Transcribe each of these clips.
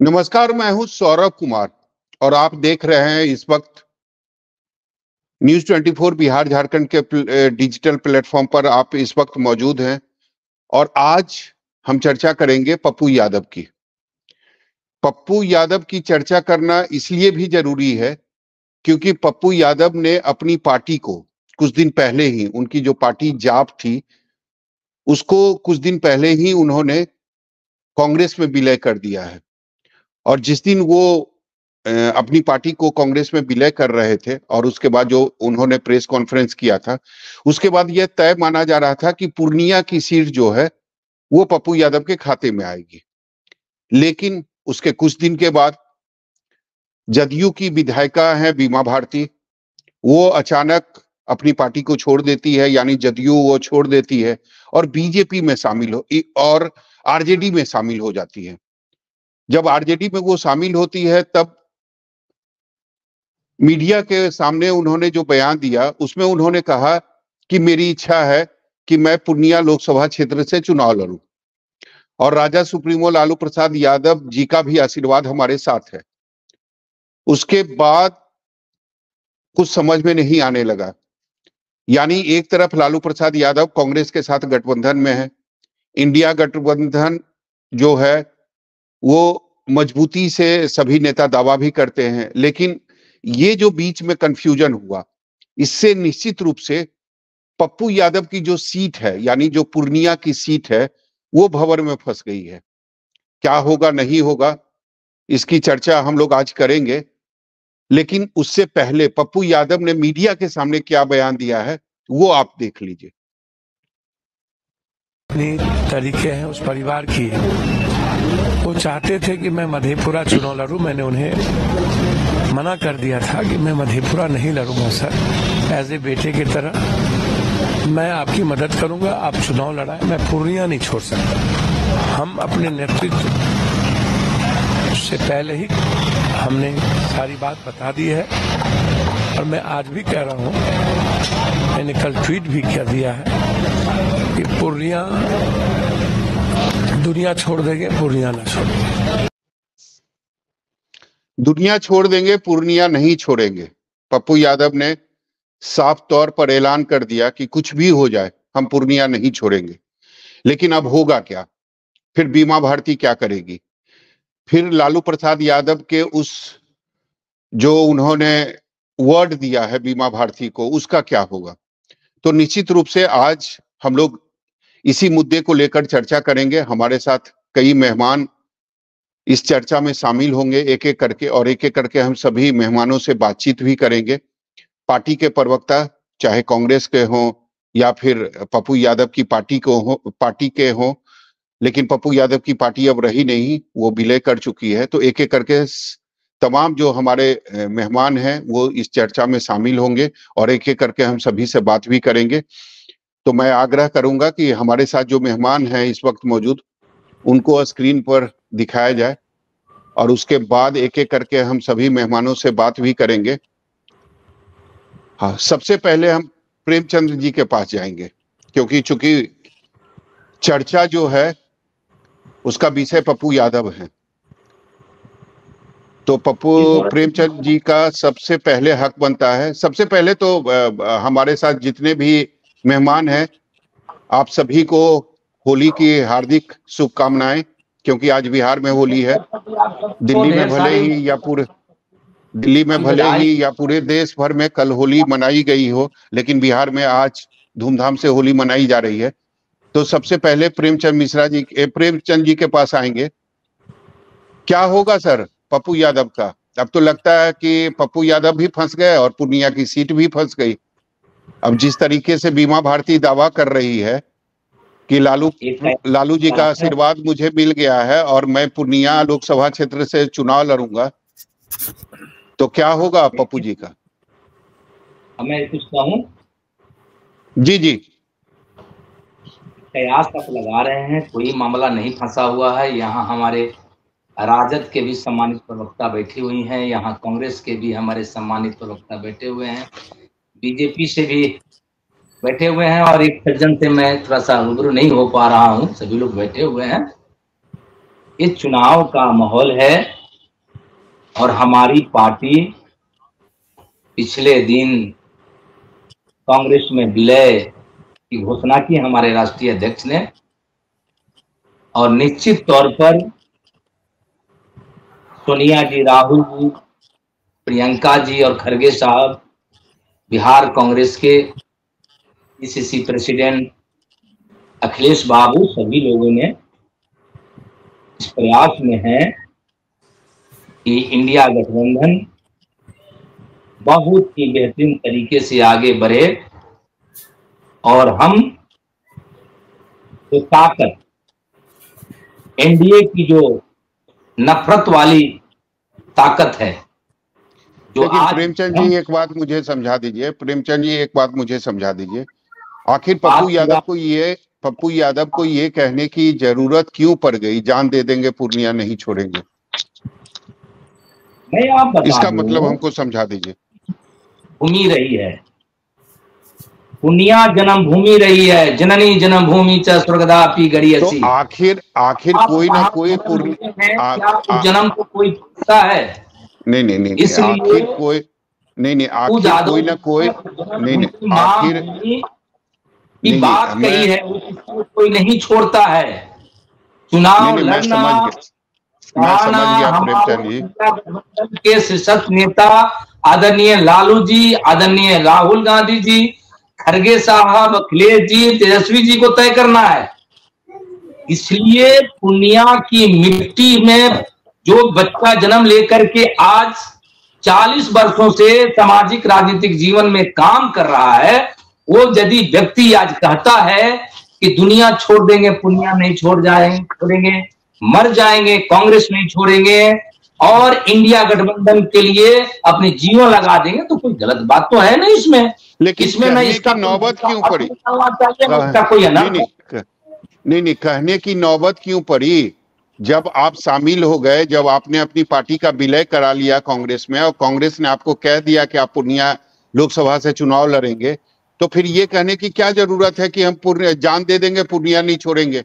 नमस्कार, मैं हूं सौरभ कुमार और आप देख रहे हैं इस वक्त न्यूज 24 बिहार झारखंड के डिजिटल प्लेटफॉर्म पर आप इस वक्त मौजूद हैं। और आज हम चर्चा करेंगे पप्पू यादव की। पप्पू यादव की चर्चा करना इसलिए भी जरूरी है क्योंकि पप्पू यादव ने अपनी पार्टी को कुछ दिन पहले ही, उनकी जो पार्टी जाप थी उसको कुछ दिन पहले ही उन्होंने कांग्रेस में विलय कर दिया है। और जिस दिन वो अपनी पार्टी को कांग्रेस में विलय कर रहे थे और उसके बाद जो उन्होंने प्रेस कॉन्फ्रेंस किया था, उसके बाद यह तय माना जा रहा था कि पूर्णिया की सीट जो है वो पप्पू यादव के खाते में आएगी। लेकिन उसके कुछ दिन के बाद जदयू की विधायिका है बीमा भारती, वो अचानक अपनी पार्टी को छोड़ देती है, यानी जदयू वो छोड़ देती है और बीजेपी में शामिल हो और आरजेडी में शामिल हो जाती है। जब आरजेडी में वो शामिल होती है तब मीडिया के सामने उन्होंने जो बयान दिया उसमें उन्होंने कहा कि मेरी इच्छा है कि मैं पूर्णिया लोकसभा क्षेत्र से चुनाव लड़ूं और राजा सुप्रीमो लालू प्रसाद यादव जी का भी आशीर्वाद हमारे साथ है। उसके बाद कुछ समझ में नहीं आने लगा, यानी एक तरफ लालू प्रसाद यादव कांग्रेस के साथ गठबंधन में है, इंडिया गठबंधन जो है वो मजबूती से सभी नेता दावा भी करते हैं, लेकिन ये जो बीच में कंफ्यूजन हुआ इससे निश्चित रूप से पप्पू यादव की जो सीट है, यानी जो पूर्णिया की सीट है, वो भंवर में फंस गई है। क्या होगा नहीं होगा इसकी चर्चा हम लोग आज करेंगे, लेकिन उससे पहले पप्पू यादव ने मीडिया के सामने क्या बयान दिया है वो आप देख लीजिए। अपनी तरीके हैं उस परिवार की। वो चाहते थे कि मैं मधेपुरा चुनाव लड़ूं, मैंने उन्हें मना कर दिया था कि मैं मधेपुरा नहीं लड़ूंगा सर, एज ए बेटे की तरह मैं आपकी मदद करूंगा, आप चुनाव लड़ाएं, मैं पूर्णिया नहीं छोड़ सकता। हम अपने नेतृत्व से पहले ही हमने सारी बात बता दी है और मैं आज भी कह रहा हूं, मैंने कल ट्वीट भी कर दिया है कि पूर्णिया दुनिया छोड़ देंगे, पूर्णिया ना छोड़ेंगे। दुनिया छोड़ देंगे, पूर्णिया नहीं छोड़ेंगे। पप्पू यादव ने साफ तौर पर ऐलान कर दिया कि कुछ भी हो जाए हम पूर्णिया नहीं छोड़ेंगे। लेकिन अब होगा क्या? फिर बीमा भारती क्या करेगी? फिर लालू प्रसाद यादव के उस जो उन्होंने वर्ड दिया है बीमा भारती को, उसका क्या होगा? तो निश्चित रूप से आज हम लोग इसी मुद्दे को लेकर चर्चा करेंगे। हमारे साथ कई मेहमान इस चर्चा में शामिल होंगे एक एक करके, और एक एक करके हम सभी मेहमानों से बातचीत भी करेंगे। पार्टी के प्रवक्ता चाहे कांग्रेस के हों या फिर पप्पू यादव की पार्टी के हों, लेकिन पप्पू यादव की पार्टी अब रही नहीं, वो विलय कर चुकी है। तो एक एक करके तमाम जो हमारे मेहमान हैं वो इस चर्चा में शामिल होंगे और एक एक करके हम सभी से बात भी करेंगे। तो मैं आग्रह करूंगा कि हमारे साथ जो मेहमान हैं इस वक्त मौजूद, उनको स्क्रीन पर दिखाया जाए और उसके बाद एक एक करके हम सभी मेहमानों से बात भी करेंगे। हाँ, सबसे पहले हम प्रेमचंद जी के पास जाएंगे क्योंकि चूंकि चर्चा जो है उसका विषय पप्पू यादव है। तो पप्पू प्रेमचंद जी का सबसे पहले हक बनता है। सबसे पहले तो हमारे साथ जितने भी मेहमान हैं आप सभी को होली की हार्दिक शुभकामनाएं, क्योंकि आज बिहार में होली है। दिल्ली में भले ही या पूरे देश भर में कल होली मनाई गई हो, लेकिन बिहार में आज धूमधाम से होली मनाई जा रही है। तो सबसे पहले प्रेमचंद जी के पास आएंगे। क्या होगा सर पप्पू यादव का? अब तो लगता है कि पप्पू यादव भी फंस गए और पूर्णिया की सीट भी फंस गई। अब जिस तरीके से बीमा भारती दावा कर रही है कि लालू जी का आशीर्वाद मुझे मिल गया है और मैं पूर्णिया लोकसभा क्षेत्र से चुनाव लड़ूंगा, तो क्या होगा पप्पू जी का? मैं कुछ कहूं? जी जी, कयास तक लगा रहे हैं, कोई मामला नहीं फंसा हुआ है। यहाँ हमारे राजद के भी सम्मानित प्रवक्ता बैठी हुई हैं, यहाँ कांग्रेस के भी हमारे सम्मानित प्रवक्ता बैठे हुए हैं, बीजेपी से भी बैठे हुए हैं और एक सज्जन से मैं थोड़ा सा रूबरू नहीं हो पा रहा हूँ, सभी लोग बैठे हुए हैं। ये चुनाव का माहौल है और हमारी पार्टी पिछले दिन कांग्रेस में विलय की घोषणा की हमारे राष्ट्रीय अध्यक्ष ने, और निश्चित तौर पर सोनिया जी, राहुल जी, प्रियंका जी और खड़गे साहब, बिहार कांग्रेस के पीसीसी प्रेसिडेंट अखिलेश बाबू, सभी लोगों ने इस प्रयास में है कि इंडिया गठबंधन बहुत ही बेहतरीन तरीके से आगे बढ़े और हम जो ताकत, एनडीए की जो नफरत वाली ताकत है, जो लेकिन आज प्रेमचंद जी एक बात मुझे समझा दीजिए, प्रेमचंद जी एक बात मुझे समझा दीजिए, आखिर पप्पू यादव को ये कहने की जरूरत क्यों पड़ गई, जान दे देंगे पूर्णिया नहीं छोड़ेंगे? मैं आप बता इसका दूं, मतलब हमको समझा दीजिए। भूमि रही है, पुण्या जन्म भूमि रही है, जननी जन्म भूमि च स्वर्गदापि गरीयसी। तो आखिर कोई ना कोई जन्म को कोई पूछता है? नहीं, इसलिए आखिर कोई नहीं, आखिर कोई ना कोई नहीं, आखिर की बात कही है, उसको कोई नहीं छोड़ता है। चुनाव लड़ना, मैं समझ गया प्रेमचंद जी। के शीर्षस्थ नेता आदरणीय लालू जी, आदरणीय राहुल गांधी जी, खड़गे साहब, अखिलेश जी, तेजस्वी जी को तय करना है। इसलिए पूर्णिया की मिट्टी में जो बच्चा जन्म लेकर के आज 40 वर्षों से सामाजिक राजनीतिक जीवन में काम कर रहा है, वो यदि व्यक्ति आज कहता है कि दुनिया छोड़ देंगे, पूर्णिया नहीं छोड़ेंगे, मर जाएंगे, कांग्रेस नहीं छोड़ेंगे और इंडिया गठबंधन के लिए अपने जीवन लगा देंगे, तो कोई गलत बात तो है नहीं इसमें। लेकिन इसमें मैं इसका नौबत क्यों पड़ी? नहीं, कहने की नौबत क्यों पड़ी? जब आप शामिल हो गए, जब आपने अपनी पार्टी का विलय करा लिया कांग्रेस में और कांग्रेस ने आपको कह दिया कि आप पूर्णिया लोकसभा से चुनाव लड़ेंगे, तो फिर ये कहने की क्या जरूरत है कि हम जान दे देंगे, पूर्णिया नहीं छोड़ेंगे?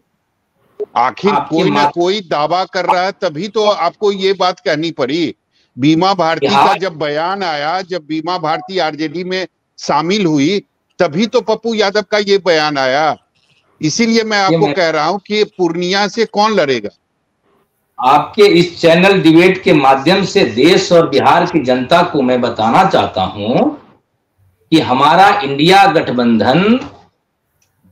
आखिर कोई ना कोई दावा कर रहा है, तभी तो आपको ये बात कहनी पड़ी। बीमा भारती का जब बयान आया, जब बीमा भारती आरजेडी में शामिल हुई, तभी तो पप्पू यादव का ये बयान आया। इसीलिए मैं आपको कह रहा हूं कि पूर्णिया से कौन लड़ेगा। आपके इस चैनल डिबेट के माध्यम से देश और बिहार की जनता को मैं बताना चाहता हूं कि हमारा इंडिया गठबंधन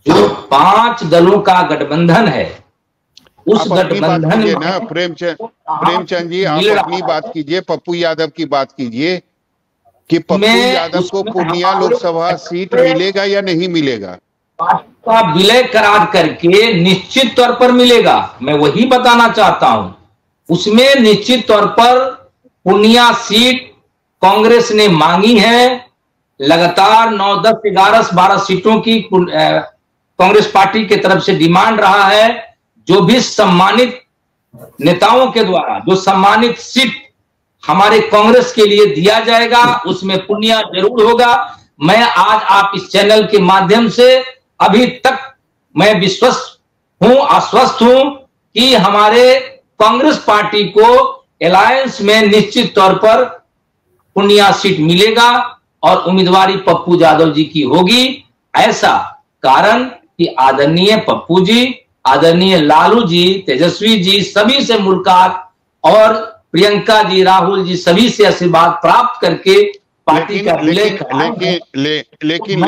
जो 5 दलों का गठबंधन है, उस गठबंधन में ना प्रेमचंद जी आप अपनी बात कीजिए, पप्पू यादव की बात कीजिए कि पप्पू यादव को पूर्णिया लोकसभा सीट मिलेगा या नहीं मिलेगा? का विलय करा करके निश्चित तौर पर मिलेगा, मैं वही बताना चाहता हूं। उसमें निश्चित तौर पर पूर्णिया सीट कांग्रेस ने मांगी है, लगातार 9, 10, 11, 12 सीटों की कांग्रेस पार्टी की तरफ से डिमांड रहा है। जो भी सम्मानित नेताओं के द्वारा जो सम्मानित सीट हमारे कांग्रेस के लिए दिया जाएगा, उसमें पूर्णिया जरूर होगा। मैं आज आप इस चैनल के माध्यम से अभी तक मैं आश्वस्त हूं कि हमारे कांग्रेस पार्टी को अलायंस में निश्चित तौर पर पूर्णिया सीट मिलेगा और उम्मीदवारी पप्पू यादव जी की होगी। ऐसा कारण कि आदरणीय पप्पू जी, आदरणीय लालू जी, तेजस्वी जी सभी से मुलाकात और प्रियंका जी, राहुल जी सभी से आशीर्वाद प्राप्त करके पार्टी का विलय। लेकिन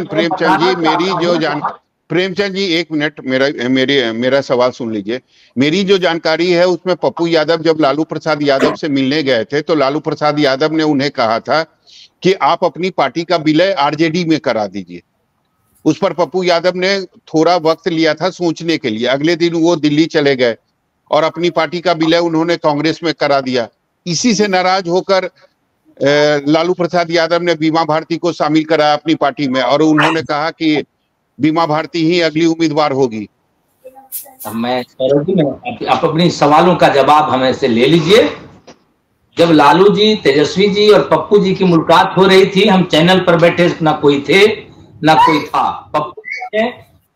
प्रेमचंद जी प्रेमचंद जी एक मिनट मेरा सवाल सुन लीजिए। मेरी जो जानकारी है उसमें पप्पू यादव जब लालू प्रसाद यादव से मिलने गए थे तो लालू प्रसाद यादव ने उन्हें कहा था कि आप अपनी पार्टी का विलय आरजेडी में करा दीजिए। उस पर पप्पू यादव ने थोड़ा वक्त लिया था सोचने के लिए। अगले दिन वो दिल्ली चले गए और अपनी पार्टी का विलय उन्होंने कांग्रेस में करा दिया। इसी से नाराज होकर लालू प्रसाद यादव ने बीमा भारती को शामिल कराया अपनी पार्टी में और उन्होंने कहा कि बीमा भारती ही अगली उम्मीदवार होगी। आप अपनी सवालों का जवाब हमें से ले लीजिए। जब लालू जी, तेजस्वी जी और पप्पू जी की मुलाकात हो रही थी, हम चैनल पर बैठे, ना कोई थे ना कोई था। पप्पू ने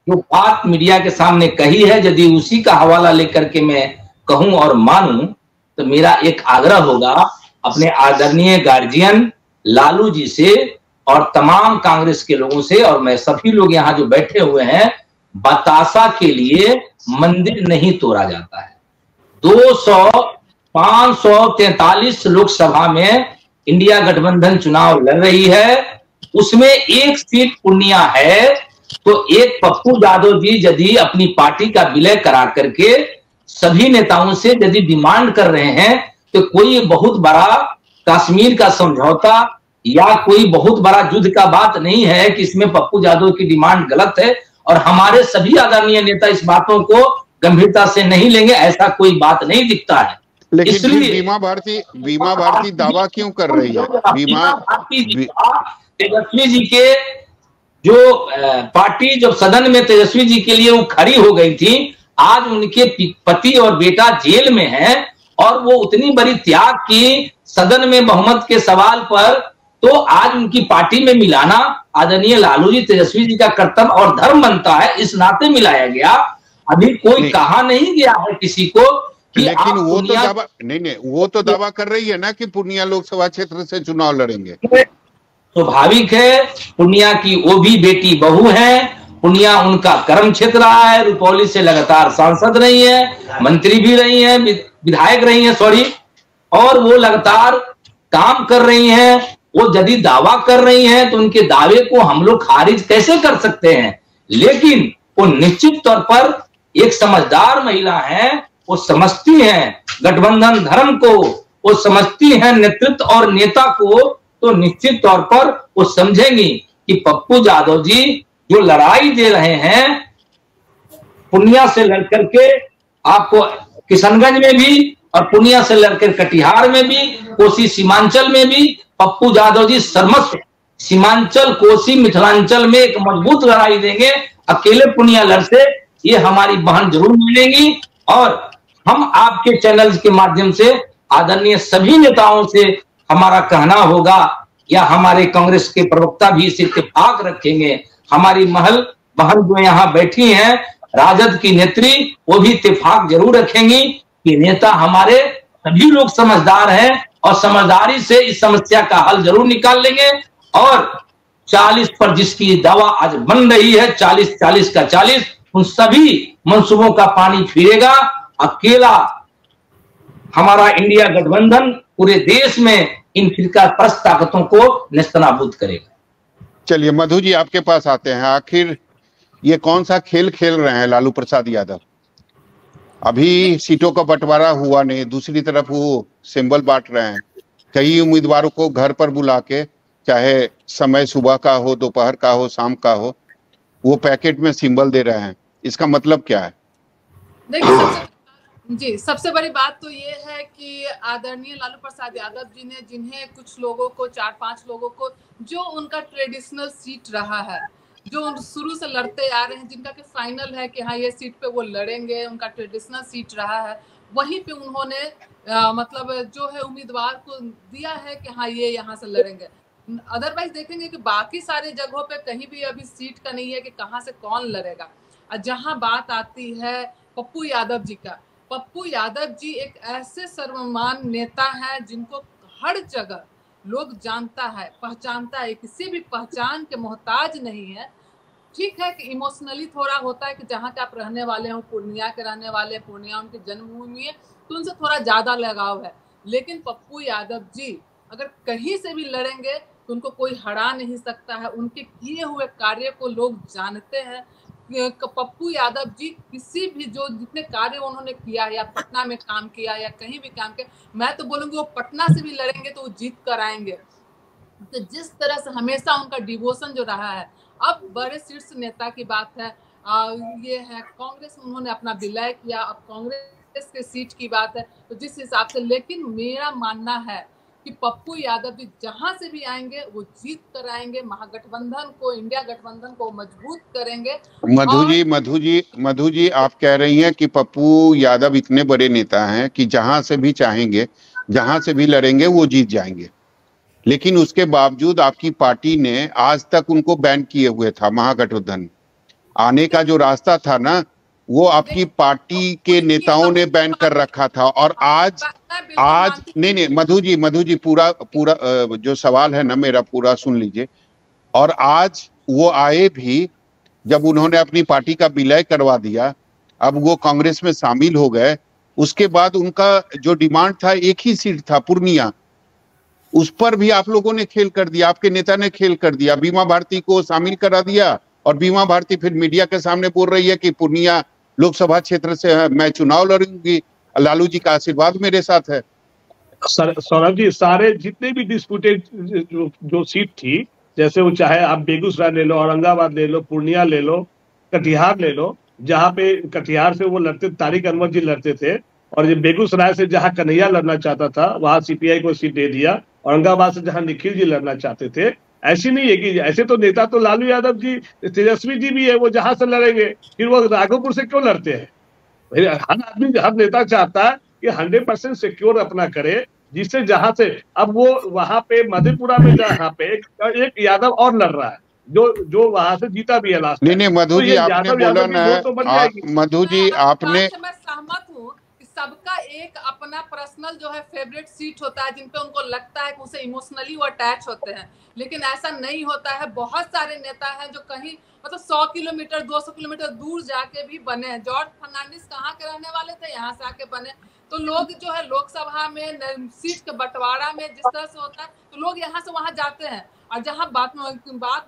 जो बात मीडिया के सामने कही है, यदि उसी का हवाला लेकर के मैं कहूं और मानूं, तो मेरा एक आग्रह होगा अपने आदरणीय गार्जियन लालू जी से और तमाम कांग्रेस के लोगों से, और मैं सभी लोग यहाँ जो बैठे हुए हैं, बतासा के लिए मंदिर नहीं तोड़ा जाता है। 543 लोकसभा में इंडिया गठबंधन चुनाव लड़ रही है, उसमें एक सीट पूर्णिया है, तो एक पप्पू यादव जी यदि अपनी पार्टी का विलय करा करके सभी नेताओं से यदि डिमांड कर रहे हैं, तो कोई बहुत बड़ा कश्मीर का समझौता या कोई बहुत बड़ा युद्ध का बात नहीं है कि इसमें पप्पू यादव की डिमांड गलत है, और हमारे सभी आदरणीय नेता इस बातों को गंभीरता से नहीं लेंगे, ऐसा कोई बात नहीं दिखता है। लेकिन इसलिए बीमा भारती दावा क्यों कर रही है? तेजस्वी जी के जो पार्टी जब सदन में तेजस्वी जी के लिए वो खड़ी हो गई थी, आज उनके पति और बेटा जेल में हैं, और वो उतनी बड़ी त्याग की सदन में बहुमत के सवाल पर, तो आज उनकी पार्टी में मिलाना आदरणीय लालू जी तेजस्वी जी का कर्तव्य और धर्म बनता है, इस नाते मिलाया गया। अभी कोई कहा नहीं गया है किसी को कि लेकिन वो तो दावा नहीं, वो तो दावा कर रही है ना कि पूर्णिया लोकसभा क्षेत्र से चुनाव लड़ेंगे। स्वाभाविक है, पूर्णिया की वो भी बेटी बहू है, पूर्णिया उनका कर्म क्षेत्र रहा है, रुपौली से लगातार सांसद रही है, मंत्री भी रही है, विधायक रही है, सॉरी, और वो लगातार काम कर रही हैं। वो यदि दावा कर रही हैं तो उनके दावे को हम लोग खारिज कैसे कर सकते हैं? लेकिन वो निश्चित तौर पर एक समझदार महिला है, वो समझती हैं गठबंधन धर्म को, वो समझती हैं नेतृत्व और नेता को, तो निश्चित तौर पर वो समझेंगी कि पप्पू यादव जी जो लड़ाई दे रहे हैं पूर्णिया से लड़कर के आपको किशनगंज में भी, और पूर्णिया से लड़कर कटिहार में भी, कोसी सीमांचल में भी, पप्पू यादव जी सर्वस्व सीमांचल, कोसी, मिथिलांचल में एक मजबूत लड़ाई देंगे। अकेले पूर्णिया लड़ से ये हमारी बहन जरूर मिलेंगी, और हम आपके चैनल के माध्यम से आदरणीय सभी नेताओं से हमारा कहना होगा, या हमारे कांग्रेस के प्रवक्ता भी इसे इत्तेफाक रखेंगे, हमारी महल बहन जो यहाँ बैठी हैं राजद की नेत्री, वो भी इत्तेफाक जरूर रखेंगी कि नेता हमारे सभी लोग समझदार हैं, और समझदारी से इस समस्या का हल जरूर निकाल लेंगे। और 40 पर जिसकी दावा आज बन रही है, 40-40 का 40, उन सभी मंसूबों का पानी फिरेगा। अकेला हमारा इंडिया गठबंधन पूरे देश में इन फिरका परस्त ताकतों को नेस्तनाबूद करेगा। चलिए मधु जी, आपके पास आते हैं। आखिर ये कौन सा खेल खेल रहे हैं लालू प्रसाद यादव? अभी सीटों का बंटवारा हुआ नहीं, दूसरी तरफ वो सिंबल बांट रहे हैं, कई उम्मीदवारों को घर पर बुला के, चाहे समय सुबह का हो, दोपहर का हो, शाम का हो, वो पैकेट में सिंबल दे रहे हैं। इसका मतलब क्या है? देखिए, सबसे बड़ी बात तो ये है कि आदरणीय लालू प्रसाद यादव जी ने, जिन्हें कुछ लोगों को, 4-5 लोगों को, जो उनका ट्रेडिशनल सीट रहा है, जो शुरू से लड़ते आ रहे हैं, जिनका कि फाइनल है कि हाँ ये सीट पे वो लड़ेंगे, उनका ट्रेडिशनल सीट रहा है, वहीं पे उन्होंने मतलब जो है उम्मीदवार को दिया है कि हाँ ये यहाँ से लड़ेंगे। अदरवाइज देखेंगे कि बाकी सारे जगहों पे कहीं भी अभी सीट का नहीं है कि कहाँ से कौन लड़ेगा। और जहाँ बात आती है पप्पू यादव जी का, पप्पू यादव जी एक ऐसे सर्वमान नेता हैं जिनको हर जगह लोग जानता है, पहचानता है, किसी भी पहचान के मोहताज नहीं है। ठीक है कि इमोशनली थोड़ा होता है कि जहाँ के आप रहने वाले हो, पूर्णिया के रहने वाले, पूर्णिया उनकी जन्मभूमि है, तो उनसे थोड़ा ज्यादा लगाव है। लेकिन पप्पू यादव जी अगर कहीं से भी लड़ेंगे तो उनको कोई हरा नहीं सकता है। उनके किए हुए कार्य को लोग जानते हैं। पप्पू यादव जी किसी भी जो जितने कार्य उन्होंने किया है, या पटना में काम किया या कहीं भी काम किया, मैं तो बोलूंगी वो पटना से भी लड़ेंगे तो वो जीत कर आएंगे। तो जिस तरह से हमेशा उनका डिवोशन जो रहा है, अब बड़े शीर्ष नेता की बात है, ये है कांग्रेस में उन्होंने अपना विलय किया, अब कांग्रेस के सीट की बात है, तो जिस हिसाब से, लेकिन मेरा मानना है कि पप्पू यादव भी जहां से भी आएंगे वो जीत कर आएंगे, महागठबंधन को, इंडिया गठबंधन को मजबूत करेंगे। मधु जी आप कह रही हैं कि पप्पू यादव इतने बड़े नेता हैं कि जहां से भी चाहेंगे, जहां से भी लड़ेंगे वो जीत जाएंगे, लेकिन उसके बावजूद आपकी पार्टी ने आज तक उनको बैन किए हुए था महागठबंधन। आने का जो रास्ता था ना, वो आपकी पार्टी के नेताओं ने बैन कर रखा था। और आज नहीं, मधु जी पूरा जो सवाल है ना मेरा पूरा सुन लीजिए। और आज वो आए भी, जब उन्होंने अपनी पार्टी का विलय करवा दिया, अब वो कांग्रेस में शामिल हो गए, उसके बाद उनका जो डिमांड था एक ही सीट था, पूर्णिया, उस पर भी आप लोगों ने खेल कर दिया, आपके नेता ने खेल कर दिया, बीमा भारती को शामिल करा दिया। और बीमा भारती फिर मीडिया के सामने बोल रही है कि पूर्णिया लोकसभा क्षेत्र से है, मैं चुनाव लड़ूंगी, लालू जी का आशीर्वाद मेरे साथ है। सौरभ जी, सारे जितने भी डिस्प्यूटेड जो सीट थी, जैसे वो चाहे आप बेगूसराय ले लो, औरंगाबाद ले लो, पूर्णिया ले लो, कटिहार ले लो, जहाँ पे कटिहार से वो लड़ते, तारिक अनवर जी लड़ते थे, और ये बेगूसराय से जहाँ कन्हैया लड़ना चाहता था वहां सीपीआई को सीट दे दिया, औरंगाबाद से जहाँ निखिल जी लड़ना चाहते थे। ऐसी नहीं है कि ऐसे तो नेता तो लालू यादव जी, तेजस्वी जी भी है, वो जहां से लड़ेंगे, फिर वो राघोपुर से क्यों लड़ते हैं? हर आदमी, हर नेता चाहता है कि 100% सिक्योर अपना करे, जिससे जहां से अब वो वहां पे मधेपुरा में जहाँ पे एक यादव और लड़ रहा है, जो वहां से जीता भी है लास्ट। नहीं मधु जी, आपने बोला ना, मधु जी आपने, मैं सहमत हूँ कि सबका एक अपना पर्सनल जो है फेवरेट सीट होता है, जिन पे उनको लगता है कि उसे इमोशनली वो अटैच होते हैं, लेकिन ऐसा नहीं होता है। बहुत सारे नेता हैं जो कहीं मतलब 100 किलोमीटर 200 किलोमीटर दूर जाके भी बने हैं। जॉर्ज फर्नांडिस कहाँ के रहने वाले थे, यहाँ से आके बने। तो लोग जो है लोकसभा में सीट के बंटवारा में जिस तरह से होता है, तो लोग यहाँ से वहां जाते हैं। और जहां बात बोल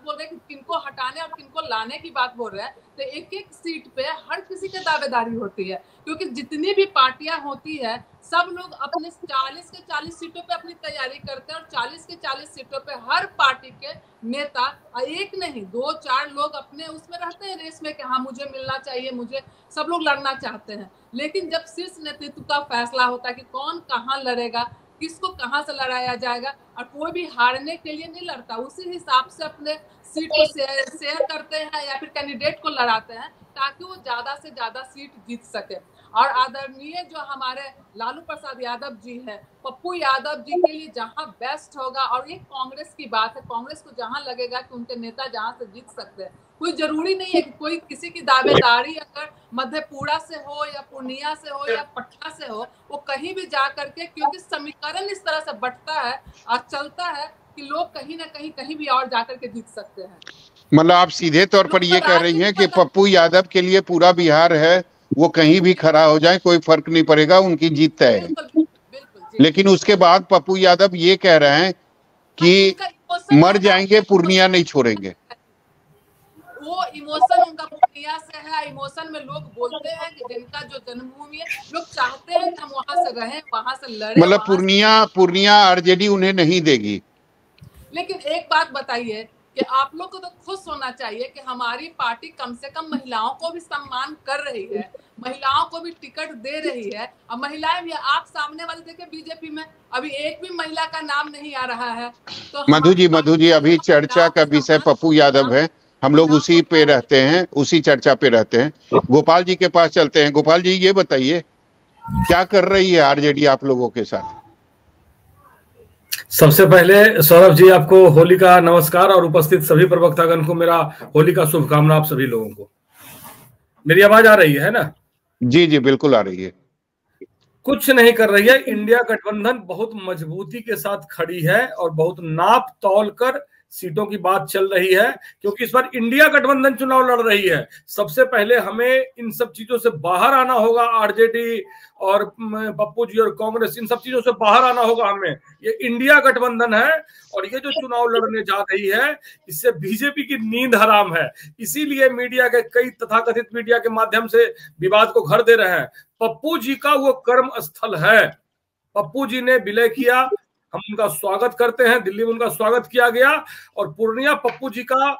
रहे हैं कि किनको हटाने और किनको लाने की बात बोल रहे हैं, तो एक एक सीट पे हर किसी की दावेदारी होती है, क्योंकि जितनी भी पार्टियां होती है सब लोग अपने 40 के 40 सीटों पे अपनी तैयारी करते हैं, और 40 के 40 सीटों पे हर पार्टी के नेता, एक नहीं 2-4 लोग अपने उसमें रहते हैं रेस में कि हाँ मुझे मिलना चाहिए, मुझे, सब लोग लड़ना चाहते हैं। लेकिन जब शीर्ष नेतृत्व का फैसला होता है कि कौन कहाँ लड़ेगा, किसको कहां से लड़ाया जाएगा, और कोई भी हारने के लिए नहीं लड़ता, उसी हिसाब से अपने सीट को शेयर करते हैं या फिर कैंडिडेट को लड़ाते हैं ताकि वो ज्यादा से ज्यादा सीट जीत सके। और आदरणीय जो हमारे लालू प्रसाद यादव जी हैं, पप्पू यादव जी के लिए जहां बेस्ट होगा, और ये कांग्रेस की बात है, कांग्रेस को जहां लगेगा कि उनके नेता जहां से जीत सकते हैं, कोई जरूरी नहीं है कि कोई किसी की दावेदारी अगर मधेपुरा से हो या पूर्णिया से हो या पटना से हो, वो कहीं भी जा करके, क्योंकि समीकरण इस तरह से बंटता है और चलता है कि लोग कहीं ना कहीं भी और जाकर के जीत सकते हैं। मतलब आप सीधे तौर पर ये कह रही हैं कि पप्पू यादव के लिए पूरा बिहार है, वो कहीं भी खड़ा हो जाए कोई फर्क नहीं पड़ेगा, उनकी जीत तय है। लेकिन उसके बाद पप्पू यादव ये कह रहे हैं कि मर जाएंगे पूर्णिया नहीं छोड़ेंगे। वो इमोशन उनका पूर्णिया से है। इमोशन में लोग बोलते हैं कि जिनका जो जन्मभूमि है, लोग चाहते हैं कि हम वहां से रहें, वहां से लड़ें। मतलब पूर्णिया आरजेडी उन्हें नहीं देगी। लेकिन एक बात बताइए कि आप लोग को तो खुश होना चाहिए कि हमारी पार्टी कम से कम महिलाओं को भी सम्मान कर रही है, महिलाओं को भी टिकट दे रही है। और महिलाएं भी, आप सामने वाले देखे बीजेपी में अभी एक भी महिला का नाम नहीं आ रहा है। तो मधु जी अभी चर्चा का विषय पप्पू यादव है, हम लोग उसी पे रहते हैं, उसी चर्चा पे रहते हैं। गोपाल जी के पास चलते हैं। गोपाल जी ये बताइए क्या कर रही है आरजेडी आप लोगों के साथ? सबसे पहले सौरभ जी आपको होली का नमस्कार, और उपस्थित सभी प्रवक्तागण को मेरा होली का शुभकामना। आप सभी लोगों को मेरी आवाज आ रही है ना? जी बिल्कुल आ रही है। कुछ नहीं कर रही है, इंडिया गठबंधन बहुत मजबूती के साथ खड़ी है और बहुत नाप तौल कर सीटों की बात चल रही है, क्योंकि इस बार इंडिया गठबंधन चुनाव लड़ रही है। सबसे पहले हमें इन सब चीजों से बाहर आना होगा, आरजेडी और पप्पू जी और कांग्रेस, इन सब चीजों से बाहर आना होगा हमें। ये इंडिया गठबंधन है और ये जो चुनाव लड़ने जा रही है, इससे बीजेपी की नींद हराम है। इसीलिए मीडिया के कई तथाकथित मीडिया के माध्यम से विवाद को घर दे रहे हैं। पप्पू जी का वो कर्म स्थल है, पप्पू जी ने विलय किया, हम उनका स्वागत करते हैं, दिल्ली में उनका स्वागत किया गया, और पूर्णिया पप्पू जी का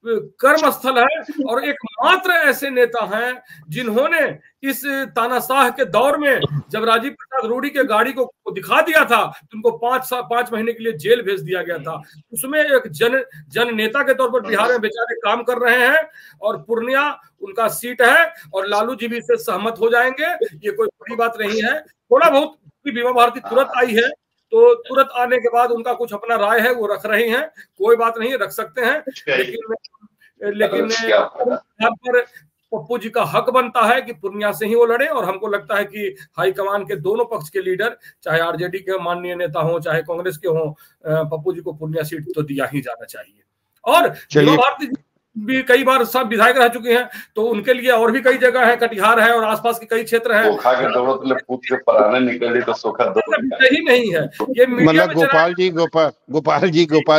कर्म स्थल है। और एकमात्र ऐसे नेता हैं जिन्होंने इस तानाशाह के दौर में, जब राजीव प्रसाद रूडी के गाड़ी को दिखा दिया था, तो उनको 5 महीने के लिए जेल भेज दिया गया था। उसमें एक जन नेता के तौर पर बिहार में बेचारे काम कर रहे हैं, और पूर्णिया उनका सीट है, और लालू जी भी इससे सहमत हो जाएंगे। ये कोई बड़ी बात नहीं है। थोड़ा बहुत बीमा भारती तुरंत आई है, तो तुरंत आने के बाद उनका कुछ अपना राय है वो रख रही हैं, कोई बात नहीं, रख सकते हैं। लेकिन लेकिन यहाँ पर पप्पू जी का हक बनता है कि पूर्णिया से ही वो लड़े, और हमको लगता है कि हाईकमान के दोनों पक्ष के लीडर, चाहे आरजेडी के माननीय नेता हो चाहे कांग्रेस के हो, पप्पू जी को पूर्णिया सीट तो दिया ही जाना चाहिए। और बीमा भारती जी भी कई बार सब विधायक रह चुके हैं, तो उनके लिए और भी कई जगह है, कटिहार है और आसपास के कई क्षेत्र हैं। सही नहीं है ये। मतलब गोपाल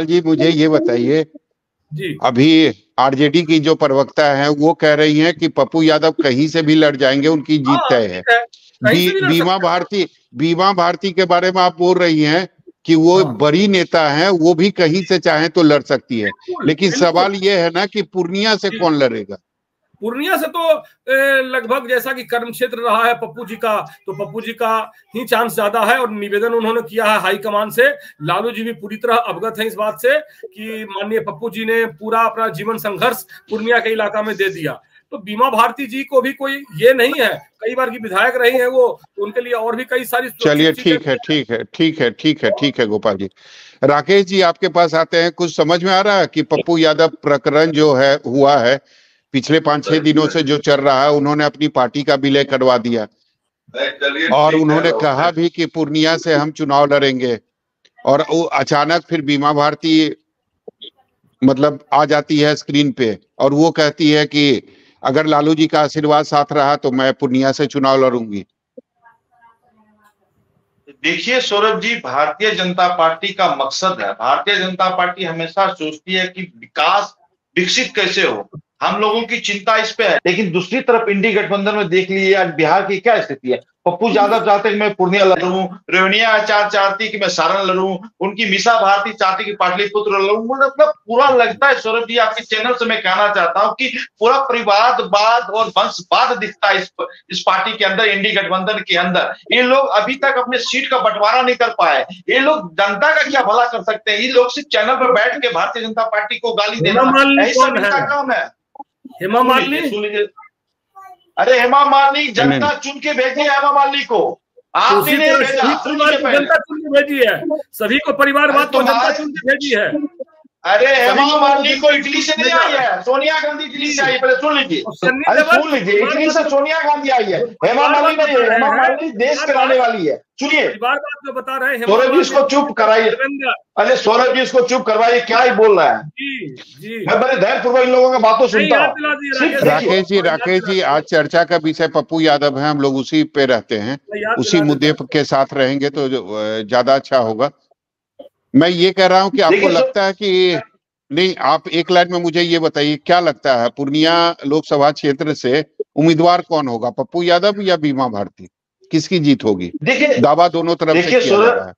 जी मुझे ये बताइए जी, अभी आरजेडी की जो प्रवक्ता है वो कह रही हैं कि पप्पू यादव कहीं से भी लड़ जाएंगे, उनकी जीत तय है। बीमा भारती के बारे में आप बोल रही हैं कि वो बड़ी नेता है, वो भी कहीं से चाहे तो लड़ सकती है, लेकिन सवाल ये है ना कि पूर्णिया से कौन लड़ेगा? पूर्णिया से तो लगभग जैसा कि कर्म क्षेत्र रहा है पप्पू जी का, तो पप्पू जी का ही चांस ज्यादा है। और निवेदन उन्होंने किया है हाईकमान से। लालू जी भी पूरी तरह अवगत है इस बात से कि माननीय पप्पू जी ने पूरा अपना जीवन संघर्ष पूर्णिया के इलाका में दे दिया। तो बीमा भारती जी को भी कोई ये नहीं है, कई बार की विधायक रही है वो, तो उनके लिए और भी कई सारी। चलिए ठीक है गोपाल जी। राकेश जी आपके पास आते हैं, कुछ समझ में आ रहा है कि पप्पू यादव प्रकरण जो है हुआ है पिछले 5-6 दिनों से जो चल रहा है, उन्होंने अपनी पार्टी का विलय करवा दिया और उन्होंने कहा भी कि पूर्णिया से हम चुनाव लड़ेंगे, और अचानक फिर बीमा भारती मतलब आ जाती है स्क्रीन पे और वो कहती है कि अगर लालू जी का आशीर्वाद साथ रहा तो मैं पूर्णिया से चुनाव लड़ूंगी। देखिए सौरभ जी, भारतीय जनता पार्टी का मकसद है, भारतीय जनता पार्टी हमेशा सोचती है कि विकास विकसित कैसे हो, हम लोगों की चिंता इस पे है। लेकिन दूसरी तरफ इंडी गठबंधन में देख लीजिए आज बिहार की क्या स्थिति है। पप्पू यादव चाहते कि मैं पूर्णिया लड़ूं, रेवनिया आचार्य चाहती कि मैं सारण लड़ूं, उनकी मीसा भारती चाहती कि पाटलिपुत्र लड़ूं। मतलब पूरा लगता है सौरभ जी, आपके चैनल से मैं कहना चाहता हूं कि पूरा परिवारवाद और वंशवाद दिखता है इस पार्टी के अंदर, इंडी गठबंधन के अंदर। ये लोग अभी तक अपने सीट का बंटवारा नहीं कर पाए। ये लोग जनता का क्या भला कर सकते हैं? ये लोग सिर्फ चैनल पर बैठ के भारतीय जनता पार्टी को गाली देना यही सब इनका काम है। हेमा मालिनी, सुन लीजिए, अरे हेमा मालिनी जनता चुन के भेजी है, हेमा मालिनी को आपने नहीं भेजा, जनता चुन के भेजी है, सभी को परिवारवाद को जनता चुन के भेजी है। अरे हेमा मालिनी को इटली से नहीं आई है, सोनिया गांधी इटली से आई। पहले सुन लीजिए, अरे सुन लीजिए, इटली से सोनिया गांधी आई है, हेमा मालिनी नहीं है। हेमा मालिनी देश चलाने वाली है। सुनिए बता रहे हैं, सौरभ जी इसको चुप कराइए। अरे सौरभ जी इसको चुप करवाइए, क्या ही बोल रहा है जी। मैं बड़े धैर्यपूर्वक इन लोगों का बातों सुनता हूँ। राकेश जी आज चर्चा का विषय पप्पू यादव है, हम लोग उसी पे रहते हैं, उसी मुद्दे के साथ रहेंगे तो ज्यादा अच्छा होगा। मैं ये कह रहा हूं कि आपको लगता है कि नहीं, आप एक लाइन में मुझे ये बताइए क्या लगता है पूर्णिया लोकसभा क्षेत्र से उम्मीदवार कौन होगा, पप्पू यादव या बीमा भारती? किसकी जीत होगी? देखिए दावा दोनों तरफ से किया जा रहा है।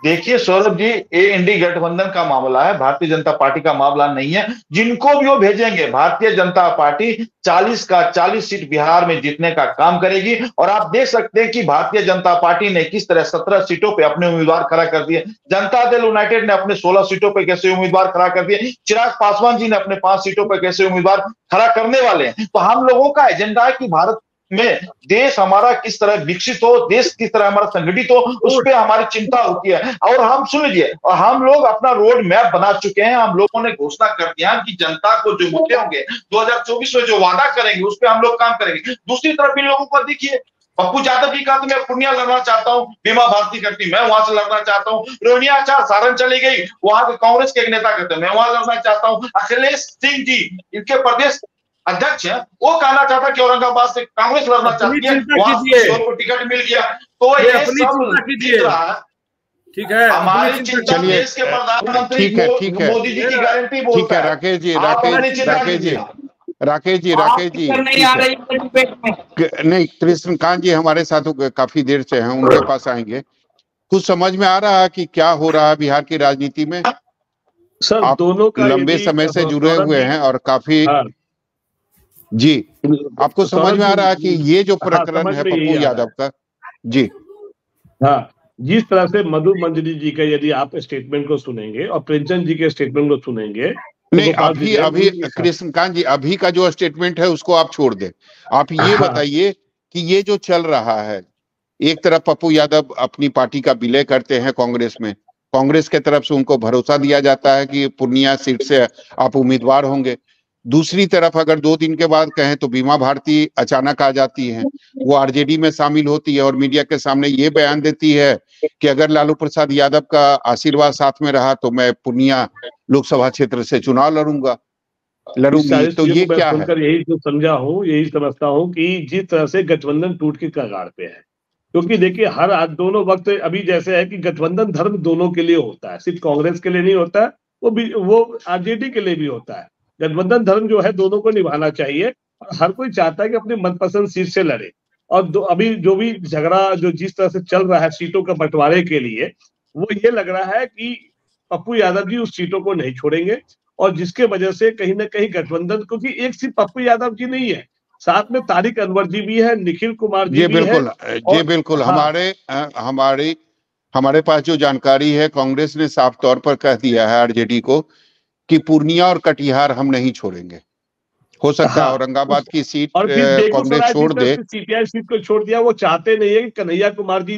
देखिए सौरभ जी, ये इंडी गठबंधन का मामला है, भारतीय जनता पार्टी का मामला नहीं है। जिनको भी वो भेजेंगे भारतीय जनता पार्टी 40 का 40 सीट बिहार में जीतने का काम करेगी। और आप देख सकते हैं कि भारतीय जनता पार्टी ने किस तरह 17 सीटों पे अपने उम्मीदवार खड़ा कर दिए। जनता दल यूनाइटेड ने अपने 16 सीटों पे कैसे उम्मीदवार खड़ा कर दिए। चिराग पासवान जी ने अपने 5 सीटों पे कैसे उम्मीदवार खड़ा करने वाले हैं। तो हम लोगों का एजेंडा है कि भारत में देश हमारा किस तरह विकसित हो, देश किस तरह हमारा संगठित हो, उस पर हमारी चिंता होती है। और हम सुन लीजिए, और हम लोग अपना रोड मैप बना चुके हैं। हम लोगों ने घोषणा कर दिया कि जनता को जो मुद्दे होंगे 2024 में जो वादा करेंगे उस पर हम लोग काम करेंगे। दूसरी तरफ इन लोगों को देखिए, पप्पू यादव जी कहते मैं पूर्णिया लड़ना चाहता हूँ, बीमा भारती करती मैं वहां से लड़ना चाहता हूँ। रोहिणिया आचार्य सारण चली गई, वहां के कांग्रेस के एक नेता कहते मैं वहां लड़ना चाहता हूँ। अखिलेश सिंह जी इनके प्रदेश अध्यक्ष है, वो कहना चाहता कि औरंगाबाद से कांग्रेस लड़ना चाहती है, वहां को टिकट मिल गया। तो ये सब दिख रहा है। ठीक है, हमारी चिंता देश के प्रधानमंत्री मोदी जी की गारंटी बोलता है। राकेश जी नहीं, कृष्णकांत जी हमारे साथ काफी देर से हैं, उनके पास आएंगे। कुछ समझ में आ रहा है कि क्या हो रहा है बिहार की राजनीति में? सर आप दोनों का लंबे समय से जुड़े हुए हैं और काफी जी, आपको समझ में आ रहा है कि ये जो प्रकरण है पप्पू यादव का? जी हाँ, जिस तरह से मधु मंजरी जी का यदि आप स्टेटमेंट को सुनेंगे और प्रेमचंद जी के स्टेटमेंट को सुनेंगे, नहीं अभी कृष्णकांत जी अभी का जो स्टेटमेंट है उसको आप छोड़ दें। आप ये बताइए कि ये जो चल रहा है, एक तरफ पप्पू यादव अपनी पार्टी का विलय करते हैं कांग्रेस में, कांग्रेस के तरफ से उनको भरोसा दिया जाता है कि पूर्णिया सीट से आप उम्मीदवार होंगे। दूसरी तरफ अगर 2 दिन के बाद कहें तो बीमा भारती अचानक आ जाती है, वो आरजेडी में शामिल होती है और मीडिया के सामने ये बयान देती है कि अगर लालू प्रसाद यादव का आशीर्वाद साथ में रहा तो मैं पूर्णिया लोकसभा क्षेत्र से चुनाव लड़ूंगी। तो ये क्या है? यही जो समझा हूँ, यही समझता हूँ कि जिस तरह से गठबंधन टूट के कगार पे है, क्योंकि देखिए हर दोनों वक्त अभी जैसे है कि गठबंधन धर्म दोनों के लिए होता है, सिर्फ कांग्रेस के लिए नहीं होता है, वो आरजेडी के लिए भी होता है। गठबंधन धर्म जो है दोनों को निभाना चाहिए और हर कोई चाहता है कि अपनी मनपसंद सीट से लड़े। और अभी जो भी झगड़ा जो जिस तरह से चल रहा है सीटों का बंटवारे के लिए, वो ये लग रहा है कि पप्पू यादव जी उस सीटों को नहीं छोड़ेंगे और जिसके वजह से कहीं ना कहीं गठबंधन, क्योंकि एक सिर्फ पप्पू यादव जी नहीं है, साथ में तारिक अनवर जी भी है, निखिल कुमार जी भी है। जी बिल्कुल। हमारे पास जो जानकारी है, कांग्रेस ने साफ तौर पर कह दिया है आरजेडी को कि पूर्णिया और कटिहार हम नहीं छोड़ेंगे। हो सकता है औरंगाबाद की सीट कांग्रेस छोड़ दे, सीपीआई सीट को छोड़ दिया। वो चाहते नहीं है कि कन्हैया कुमार जी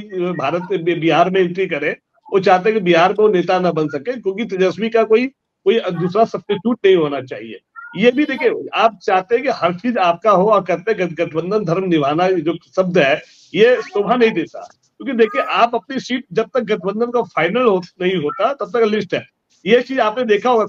बिहार में एंट्री करे, वो चाहते हैं कि बिहार में वो नेता ना बन सके, क्योंकि तेजस्वी का कोई दूसरा सब्स्टिट्यूट नहीं होना चाहिए। ये भी देखिए, आप चाहते हैं कि हर चीज आपका हो और कहते हैं गठबंधन धर्म निभाना जो शब्द है ये शोभा नहीं देता, क्योंकि देखिए आप अपनी सीट जब तक गठबंधन का फाइनल नहीं होता तब तक लिस्ट है। ये चीज आपने देखा होगा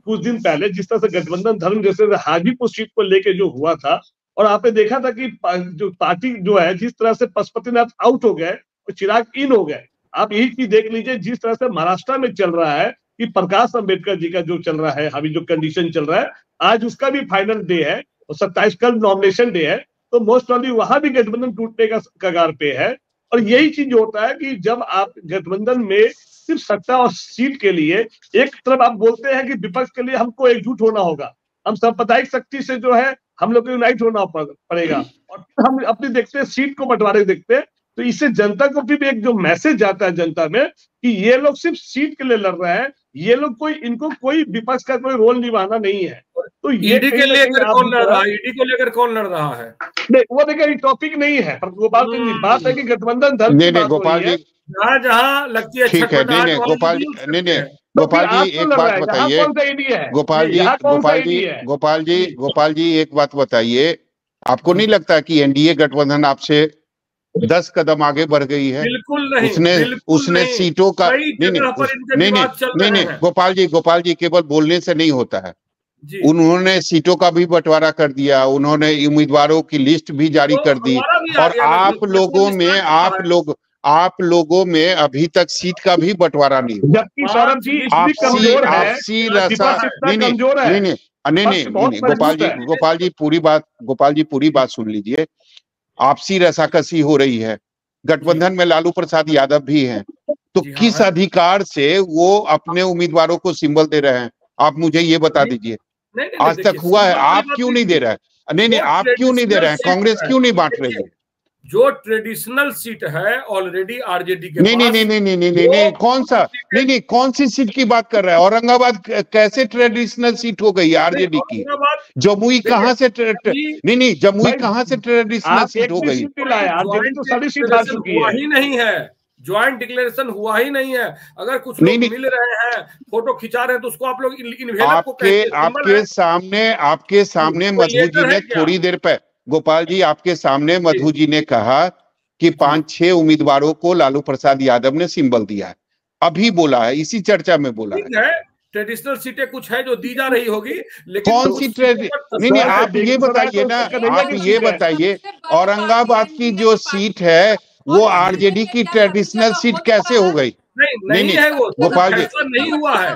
कुछ दिन पहले जिस तरह से गठबंधन धर्म जैसे हाजीपुर सीट को लेके जो हुआ था, और आपने देखा था कि जो पार्टी जो है जिस तरह से पशुपतिनाथ आउट हो गए और चिराग इन हो गए। आप यही चीज देख लीजिए जिस तरह से महाराष्ट्र में चल रहा है कि प्रकाश अंबेडकर जी का जो चल रहा है, अभी जो कंडीशन चल रहा है, आज उसका भी फाइनल डे है और 27 कल नॉमिनेशन डे है, तो मोस्ट प्रॉब्ली वहां भी गठबंधन टूटने का कगार पे है। और यही चीज होता है कि जब आप गठबंधन में सिर्फ सत्ता और सीट के लिए एक तरफ आप बोलते हैं कि विपक्ष के लिए हमको एकजुट होना होगा, हम सांप्रदायिक शक्ति से जो है हम लोग को यूनाइट होना पड़ेगा, और हम अपनी देखते हैं सीट को बंटवारे देखते हैं, तो इससे जनता को भी एक जो मैसेज जाता है जनता में कि ये लोग सिर्फ सीट के लिए लड़ रहे हैं, ये लोग इनको कोई विपक्ष का कोई रोल निभाना नहीं है। तो ईडी के लेकर कौन लड़ रहा है? ईडी को लेकर कौन लड़ रहा है? नहीं, वो देखिए टॉपिक नहीं है, पर गोपाल सिंह जी बात है कि गठबंधन धर्म की बात हो रही है। जहाँ लगती है ठीक है। नहीं गोपाल जी एक बात बताइए। गोपाल जी एक बात बताइए, आपको नहीं लगता कि एनडीए गठबंधन आपसे 10 कदम आगे बढ़ गई है? बिल्कुल नहीं। उसने सीटों का नहीं गोपाल जी केवल बोलने से नहीं होता है, उन्होंने सीटों का भी बंटवारा कर दिया, उन्होंने उम्मीदवारों की लिस्ट भी जारी कर दी, और आप लोगों में अभी तक सीट का भी बंटवारा नहीं हुआ। जबकि सौरभ जी गोपाल जी पूरी बात सुन लीजिए। आपसी रसाकसी हो रही है, गठबंधन में लालू प्रसाद यादव भी हैं, तो किस अधिकार से वो अपने उम्मीदवारों को सिंबल दे रहे हैं? आप मुझे ये बता दीजिए। आज तक हुआ है? आप क्यों नहीं दे रहे हैं? नहीं आप क्यों नहीं दे रहे हैं? कांग्रेस क्यों नहीं बांट रही है? जो ट्रेडिशनल सीट है ऑलरेडी आरजेडी के नहीं कौन सा नहीं कौन सी सीट की बात कर रहा है? औरंगाबाद कैसे ट्रेडिशनल सीट हो गई आरजेडी की? जमुई कहाँ से जमुई कहाँ से ट्रेडिशनल सीट हो गई? हुआ ही नहीं है, ज्वाइंट डिक्लेरेशन हुआ ही नहीं है। अगर कुछ लोग मिल रहे हैं, फोटो खिंचा रहे हैं, तो उसको आप लोग आपके सामने मधु जी ने थोड़ी देर पे गोपाल जी आपके सामने मधु जी ने कहा कि 5-6 उम्मीदवारों को लालू प्रसाद यादव ने सिंबल दिया है, अभी बोला है, इसी चर्चा में बोला है। ट्रेडिशनल सीटें कुछ है जो दी जा रही होगी, लेकिन कौन सी नहीं आप ये बताइए ना, आप ये बताइए औरंगाबाद की जो सीट है वो आरजेडी की ट्रेडिशनल सीट कैसे हो गई? नहीं है वो गोपाल जी, नहीं हुआ है,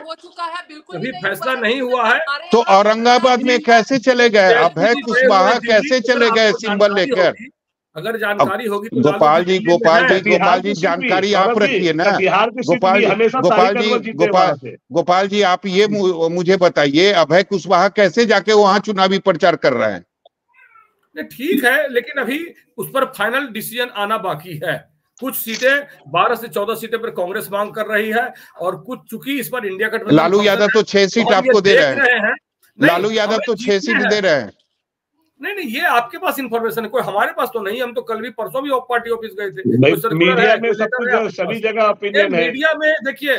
अभी फैसला नहीं हुआ है। तो औरंगाबाद में कैसे चले गए? अभय कुशवाहा कैसे चले गए सिंबल लेकर? अगर जानकारी होगी तो गोपाल जी जानकारी आप रखिए ना। गोपाल जी आप ये मुझे बताइए, अभय कुशवाहा कैसे जाके वहां चुनावी प्रचार कर रहे हैं? ठीक है, लेकिन अभी उस पर फाइनल डिसीजन आना बाकी है। कुछ सीटें 12 से 14 सीटें पर कांग्रेस मांग कर रही है, और कुछ चूंकि इस पर इंडिया गठबंधन लालू यादव तो 6 सीट आपको दे रहे हैं। लालू यादव तो 6 सीट दे रहे हैं। नहीं, ये आपके पास इंफॉर्मेशन है, कोई हमारे पास तो नहीं। हम तो कल भी परसों भी पार्टी ऑफिस गए थे। मीडिया में सब कुछ सभी जगह ओपिनियन है। मीडिया में देखिए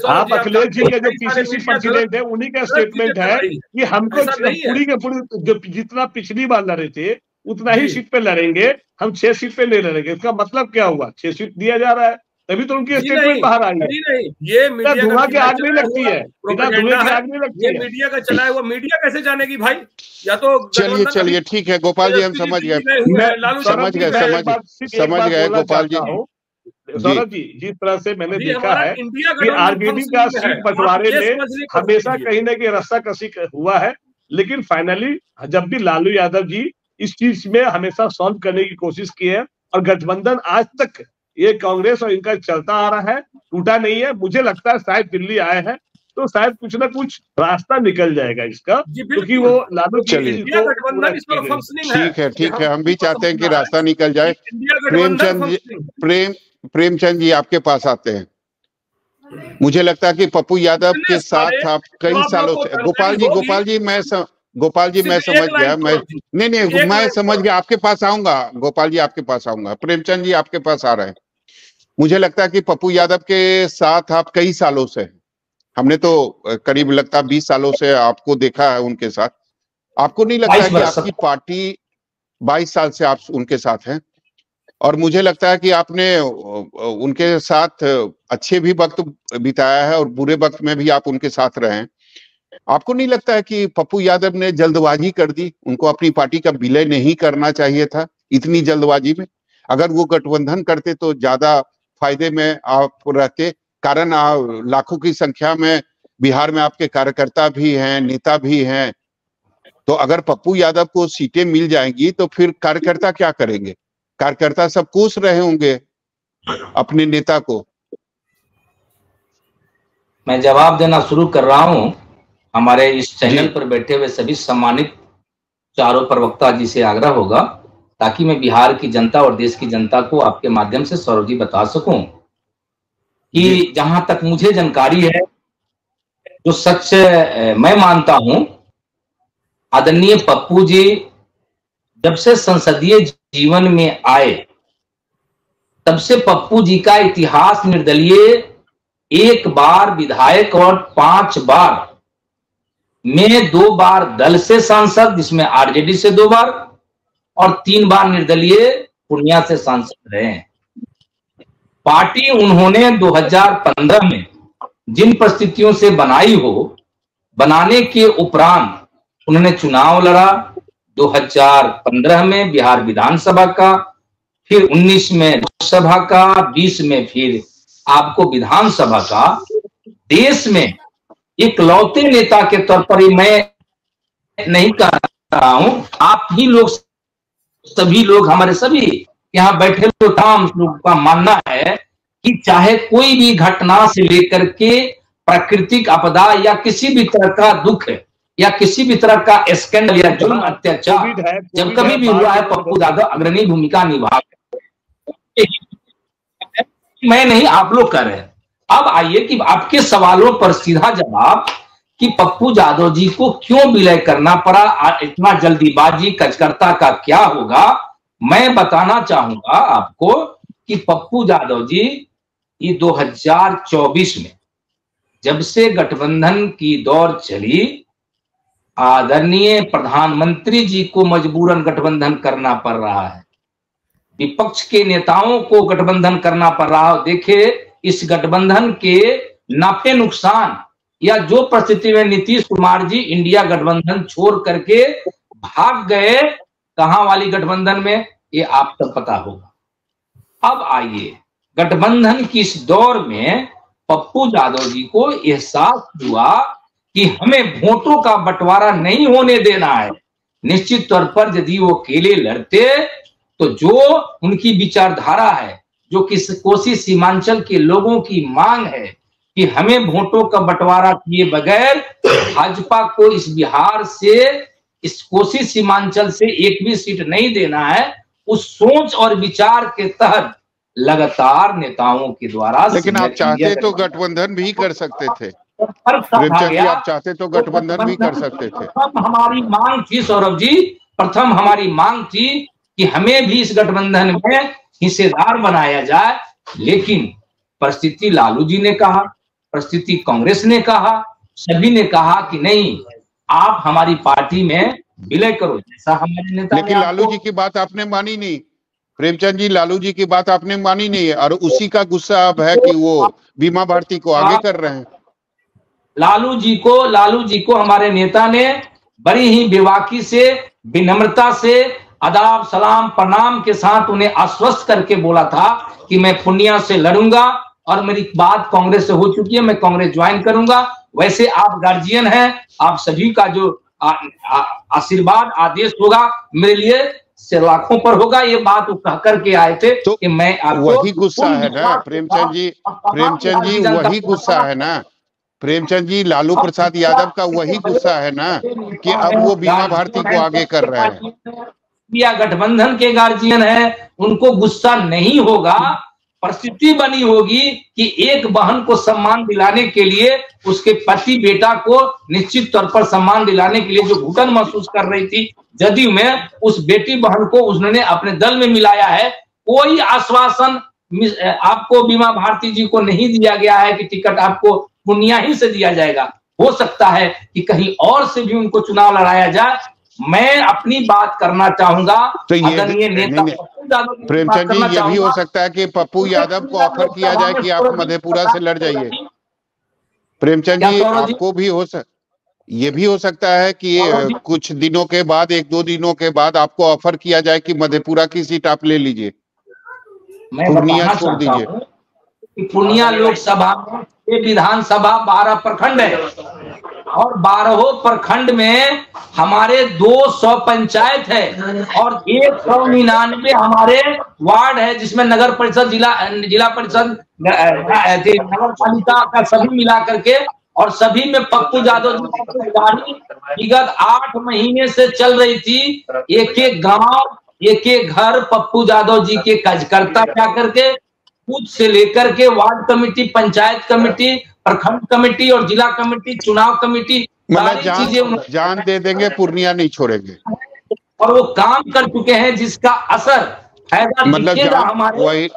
आप अखिलेश जी के जो पीसीसी प्रेसिडेंट है उन्हीं का स्टेटमेंट है कि हमको पूरी के पूरी जो जितना पिछली बार लड़े थे उतना ही सीट पे लड़ेंगे, हम 6 सीट पे नहीं लड़ेंगे। इसका मतलब क्या हुआ? 6 सीट दिया जा रहा है, तभी तो उनकी स्टेटमेंट बाहर आई है। ये मीडिया धुआं की आग नहीं लगती है, धुएं की आग नहीं लगती है। ये मीडिया का चला है, वो मीडिया कैसे जानेगी भाई? या तो चलिए ठीक है गोपाल जी, हम समझ गए गोपाल जी। सौरभ जी, जिस तरह से मैंने देखा है कि आरजेडी का सीट बंटवारे में हमेशा कहीं ना कहीं रस्साकसी हुआ है, लेकिन फाइनली जब भी लालू यादव जी इस चीज में हमेशा सॉल्व करने की कोशिश की है, और गठबंधन आज तक ये कांग्रेस और इनका चलता आ रहा है, टूटा नहीं है। मुझे लगता है शायद दिल्ली आए हैं तो शायद कुछ ना कुछ रास्ता निकल जाएगा इसका, क्योंकि वो लालू ठीक है, हम भी चाहते हैं कि रास्ता निकल जाए। प्रेमचंद जी आपके पास आते हैं। मुझे लगता है कि पप्पू यादव के साथ आप कई सालों से, गोपाल जी मैं समझ गया, मैं समझ गया, आपके पास आऊंगा गोपाल जी, आपके पास आऊंगा। प्रेमचंद जी आपके पास आ रहे हैं। मुझे लगता है कि पप्पू यादव के साथ आप कई सालों से, हमने तो करीब लगता 20 सालों से आपको देखा है उनके साथ। आपको नहीं लगता है कि आपकी पार्टी 22 साल से आप उनके साथ हैं, और मुझे लगता है कि आपने उनके साथ अच्छे भी वक्त बिताया है और बुरे वक्त में भी आप उनके साथ रहे हैं। आपको नहीं लगता है कि पप्पू यादव ने जल्दबाजी कर दी? उनको अपनी पार्टी का विलय नहीं करना चाहिए था इतनी जल्दबाजी में। अगर वो गठबंधन करते तो ज्यादा फायदे में आप रहते, कारण लाखों की संख्या में बिहार में आपके कार्यकर्ता भी हैं, नेता भी हैं। तो अगर पप्पू यादव को सीटें मिल जाएंगी तो फिर कार्यकर्ता क्या करेंगे? कार्यकर्ता सब कोस रहे होंगे अपने नेता को। मैं जवाब देना शुरू कर रहा हूं। हमारे इस चैनल पर बैठे हुए सभी सम्मानित चारों प्रवक्ता जी से आग्रह होगा ताकि मैं बिहार की जनता और देश की जनता को आपके माध्यम से सौरभ जी बता सकूं कि जहां तक मुझे जानकारी है, जो सच मैं मानता हूं, आदरणीय पप्पू जी जब से संसदीय जीवन में आए तब से पप्पू जी का इतिहास निर्दलीय, 1 बार विधायक और 5 बार में 2 बार दल से सांसद, जिसमें आरजेडी से 2 बार और 3 बार निर्दलीय पूर्णिया से सांसद रहे हैं। पार्टी उन्होंने 2015 में जिन परिस्थितियों से बनाई हो, बनाने के उपरांत उन्होंने चुनाव लड़ा। 2015 में बिहार विधानसभा का, फिर 19 में लोकसभा का, 20 में फिर आपको विधानसभा का। देश में एक लौते नेता के तौर पर ही मैं नहीं कह रहा हूं, आप ही लोग, सभी लोग, हमारे सभी यहाँ बैठे लोग, तमाम लोगों का मानना है कि चाहे कोई भी घटना से लेकर के प्राकृतिक आपदा या किसी भी तरह का दुख या किसी भी तरह का स्कैंडल या जुल्म अत्याचार जब कभी भी हुआ है, पप्पू यादव अग्रणी भूमिका निभा। मैं नहीं, आप लोग कर रहे हैं। अब आइए कि आपके सवालों पर सीधा जवाब कि पप्पू यादव जी को क्यों विलय करना पड़ा, इतना जल्दीबाजी कचकर्ता का क्या होगा। मैं बताना चाहूंगा आपको कि पप्पू यादव जी ये 2024 में जब से गठबंधन की दौर चली, आदरणीय प्रधानमंत्री जी को मजबूरन गठबंधन करना पड़ रहा है, विपक्ष के नेताओं को गठबंधन करना पड़ रहा है। देखिए इस गठबंधन के नाफे नुकसान या जो परिस्थिति में नीतीश कुमार जी इंडिया गठबंधन छोड़ करके भाग गए, कहां वाली गठबंधन में, ये आप तक पता होगा। अब आइए, गठबंधन की इस दौर में पप्पू यादव जी को एहसास हुआ कि हमें वोटों का बंटवारा नहीं होने देना है। निश्चित तौर पर यदि वो अकेले लड़ते तो जो उनकी विचारधारा है, जो कि कोसी सीमांचल के लोगों की मांग है कि हमें वोटों का बंटवारा किए बगैर भाजपा को इस बिहार से, इस कोसी सीमांचल से एक भी सीट नहीं देना है, उस सोच और विचार के तहत लगातार नेताओं के द्वारा। लेकिन आप चाहते तो गठबंधन भी कर सकते थे, आप चाहते तो गठबंधन भी कर सकते थे। हमारी मांग थी सौरभ जी प्रथम हमारी मांग थी कि हमें भी इस गठबंधन में हिस्सेदार बनाया जाए, लेकिन परिस्थिति लालू जी ने कहा, परिस्थिति कांग्रेस ने कहा, सभी ने कहा कि नहीं, आप हमारी पार्टी में विलय करो, जैसा हमारे नेता। लेकिन लालू जी की बात आपने मानी नहीं, प्रेमचंद जी, लालू जी की बात आपने मानी नहीं, और उसी का गुस्सा अब है कि वो बीमा भारती को आगे कर रहे हैं। लालू जी को हमारे नेता ने बड़ी ही बेबाकी से, विनम्रता से, अदाब सलाम प्रणाम के साथ उन्हें आश्वस्त करके बोला था कि मैं पूर्णिया से लड़ूंगा और मेरी बात कांग्रेस से हो चुकी है, मैं कांग्रेस ज्वाइन करूंगा। वैसे आप गार्जियन हैं, आप सभी का जो आशीर्वाद आदेश होगा मेरे लिए से लाखों पर होगा, ये बात वो कह करके आए थे। तो कि मैं आपको वही गुस्सा है ना प्रेमचंद जी, वही गुस्सा है ना प्रेमचंद जी, लालू प्रसाद यादव का वही गुस्सा है ना कि अब वो बीमा भारती को आगे कर रहे हैं। या गठबंधन के गार्जियन है, उनको गुस्सा नहीं होगा। परिस्थिति बनी होगी कि एक बहन को सम्मान दिलाने के लिए, उसके पति बेटा को निश्चित तौर पर सम्मान दिलाने के लिए जो घुटन महसूस कर रही थी जदयू में, उस बेटी बहन को उन्होंने अपने दल में मिलाया है। कोई आश्वासन आपको बीमा भारती जी को नहीं दिया गया है कि टिकट आपको पूर्णिया ही से दिया जाएगा। हो सकता है कि कहीं और से भी उनको चुनाव लड़ाया जाए। मैं अपनी बात करना चाहूंगा, तो ये नेता प्रेमचंद जी, ये भी हो सकता है कि पप्पू यादव को ऑफर किया जाए कि आप मधेपुरा से लड़ जाइए। प्रेमचंद जी, आपको भी ये भी हो सकता है कि कुछ दिनों के बाद, 1-2 दिनों के बाद आपको ऑफर किया जाए कि मधेपुरा की सीट आप ले लीजिए, पूर्णिया छोड़ दीजिए। पूर्णिया लोकसभा में विधानसभा 12 प्रखंड है और 12 प्रखंड में हमारे 200 पंचायत है और 199 हमारे वार्ड है, जिसमें नगर परिषद, जिला परिषद, नगर पालिका का सभी मिला करके, और सभी में पप्पू यादव जी गाड़ी विगत 8 महीने से चल रही थी। एक एक गांव, एक एक घर पप्पू यादव जी के कार्यकर्ता जा करके, बूथ से लेकर के वार्ड कमेटी, पंचायत कमेटी, प्रखंड कमेटी और जिला कमेटी, चुनाव कमेटी, मतलब जान दे देंगे, पूर्णिया नहीं छोड़ेंगे, और वो काम कर चुके हैं, जिसका असर फायदा मतलब हमारे। वही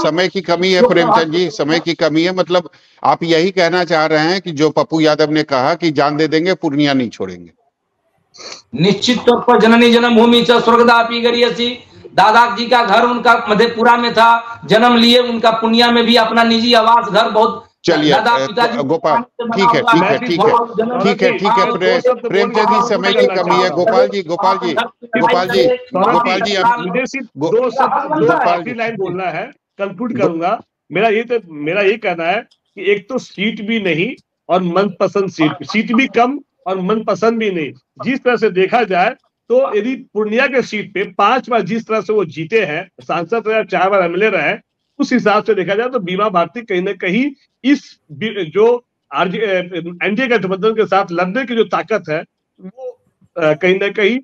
समय की कमी है प्रेमचंद जी, समय की कमी है। मतलब आप यही कहना चाह रहे हैं कि जो पप्पू यादव ने कहा कि जान दे देंगे, पूर्णिया नहीं छोड़ेंगे। निश्चित तौर पर जननी जन्मभूमि च स्वर्गदापि गरियसी, दादा जी का घर उनका मधेपुरा में था, जन्म लिए उनका पूर्णिया में भी अपना निजी आवास घर बहुत। चलिए गोपाल, ठीक है प्रेमचंद जी, समय की कमी है। गोपाल जी लाइन बोलना है, कंक्लूड करूंगा। मेरा ये कहना है कि एक तो सीट भी नहीं और मनपसंद सीट भी कम और मनपसंद भी नहीं। जिस तरह से देखा जाए तो यदि पूर्णिया के सीट पे 5 बार जिस तरह से वो जीते हैं, सांसद रहे, 4 बार एमएलए रहे, उस हिसाब से देखा जाए तो बीमा भारती कहीं ना कहीं इस जो एनडीए गठबंधन के साथ लड़ने की जो ताकत है वो कहीं ना कहीं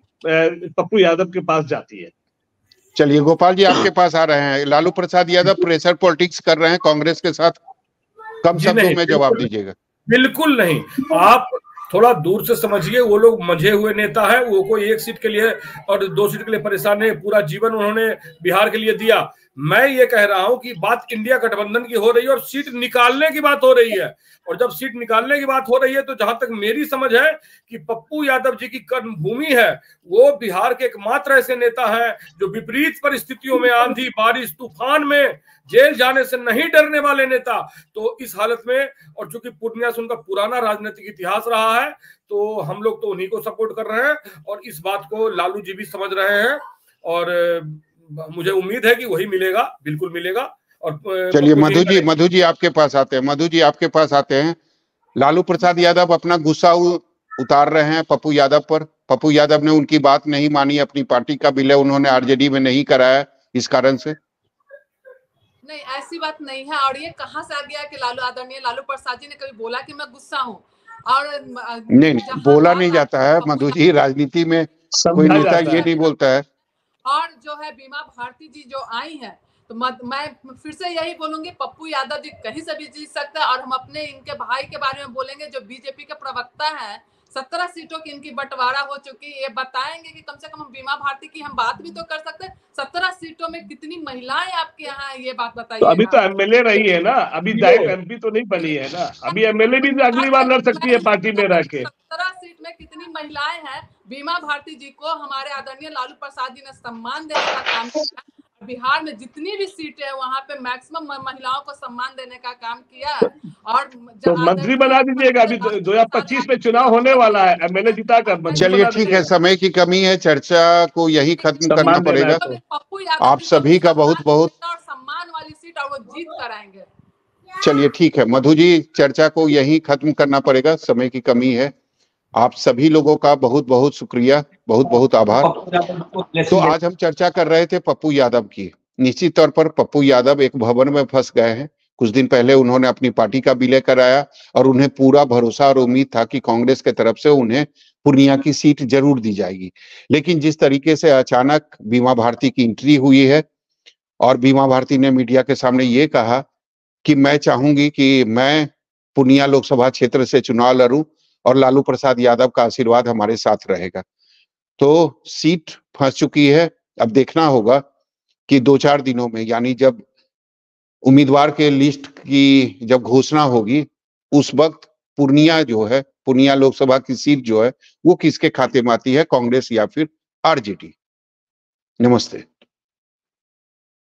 पप्पू यादव के पास जाती है। चलिए गोपाल जी, आपके पास आ रहे हैं। लालू प्रसाद यादव प्रेशर पॉलिटिक्स कर रहे हैं कांग्रेस के साथ, कम शब्दों में जवाब दीजिएगा। बिल्कुल नहीं, आप थोड़ा दूर से समझिए। वो लोग मंझे हुए नेता है, वो कोई 1 सीट के लिए और 2 सीट के लिए परेशान है। पूरा जीवन उन्होंने बिहार के लिए दिया। मैं ये कह रहा हूं कि बात इंडिया गठबंधन की हो रही है और सीट निकालने की बात हो रही है। और जब सीट निकालने की बात हो रही है तो जहां तक मेरी समझ है कि पप्पू यादव जी की कर्मभूमि है, वो बिहार के एकमात्र ऐसे नेता हैं जो विपरीत परिस्थितियों में, आंधी बारिश तूफान में जेल जाने से नहीं डरने वाले नेता। तो इस हालत में, और चूंकि पूर्णिया से उनका पुराना राजनीतिक इतिहास रहा है, तो हम लोग तो उन्हीं को सपोर्ट कर रहे हैं और इस बात को लालू जी भी समझ रहे हैं और मुझे उम्मीद है कि वही मिलेगा, बिल्कुल मिलेगा। और चलिए मधु जी आपके पास आते हैं। लालू प्रसाद यादव अपना गुस्सा उतार रहे हैं पप्पू यादव पर। पप्पू यादव ने उनकी बात नहीं मानी, अपनी पार्टी का विलय उन्होंने आरजेडी में नहीं कराया, इस कारण से। नहीं, ऐसी बात नहीं है। और ये कहाँ से आ गया कि आदरणीय लालू प्रसाद जी ने कभी बोला कि मैं गुस्सा हूँ? और नहीं, बोला नहीं जाता है मधु जी, राजनीति में कोई नेता ये नहीं बोलता है। और जो है बीमा भारती जी जो आई है, तो मैं फिर से यही बोलूंगी, पप्पू यादव जी कहीं से भी जीत सकता है। और हम अपने इनके भाई के बारे में बोलेंगे जो बीजेपी के प्रवक्ता हैं, 17 सीटों की इनकी बंटवारा हो चुकी है। ये बताएंगे कि कम से कम बीमा भारती की हम बात भी तो कर सकते हैं। 17 सीटों में कितनी महिलाएं आपके यहाँ है, ये बात बताइए। तो अभी तो एमएलए रही है ना, अभी डायरेक्ट एमपी तो नहीं बनी है ना, अभी एमएलए भी अगली बार लड़ सकती है पार्टी में रह के। 17 सीट में कितनी महिलाएं हैं। बीमा भारती जी को हमारे आदरणीय लालू प्रसाद जी ने सम्मान देने का काम किया। बिहार में जितनी भी सीटें है वहां पे मैक्सिमम महिलाओं को सम्मान देने का काम किया है। और तो मंत्री बना दीजिएगा, अभी 2025 में चुनाव होने वाला है, एमएलए जिता कर। चलिए ठीक है, समय की कमी है, चर्चा को यही खत्म करना पड़ेगा। आप सभी का बहुत बहुत सम्मान वाली सीट और वो जीत कर आएंगे। चलिए ठीक है मधु जी, चर्चा को यही खत्म करना पड़ेगा, समय की कमी है। आप सभी लोगों का बहुत बहुत शुक्रिया, बहुत बहुत आभार। तो आज हम चर्चा कर रहे थे पप्पू यादव की। निश्चित तौर पर पप्पू यादव एक भवन में फंस गए हैं। कुछ दिन पहले उन्होंने अपनी पार्टी का विलय कराया और उन्हें पूरा भरोसा और उम्मीद था कि कांग्रेस के तरफ से उन्हें पूर्णिया की सीट जरूर दी जाएगी। लेकिन जिस तरीके से अचानक बीमा भारती की एंट्री हुई है और बीमा भारती ने मीडिया के सामने ये कहा कि मैं चाहूंगी कि मैं पूर्णिया लोकसभा क्षेत्र से चुनाव लड़ूं और लालू प्रसाद यादव का आशीर्वाद हमारे साथ रहेगा, तो सीट फंस चुकी है। अब देखना होगा कि 2-4 दिनों में, यानी जब उम्मीदवार के लिस्ट की जब घोषणा होगी, उस वक्त पूर्णिया जो है, पूर्णिया लोकसभा की सीट जो है वो किसके खाते में आती है, कांग्रेस या फिर आरजेडी। नमस्ते।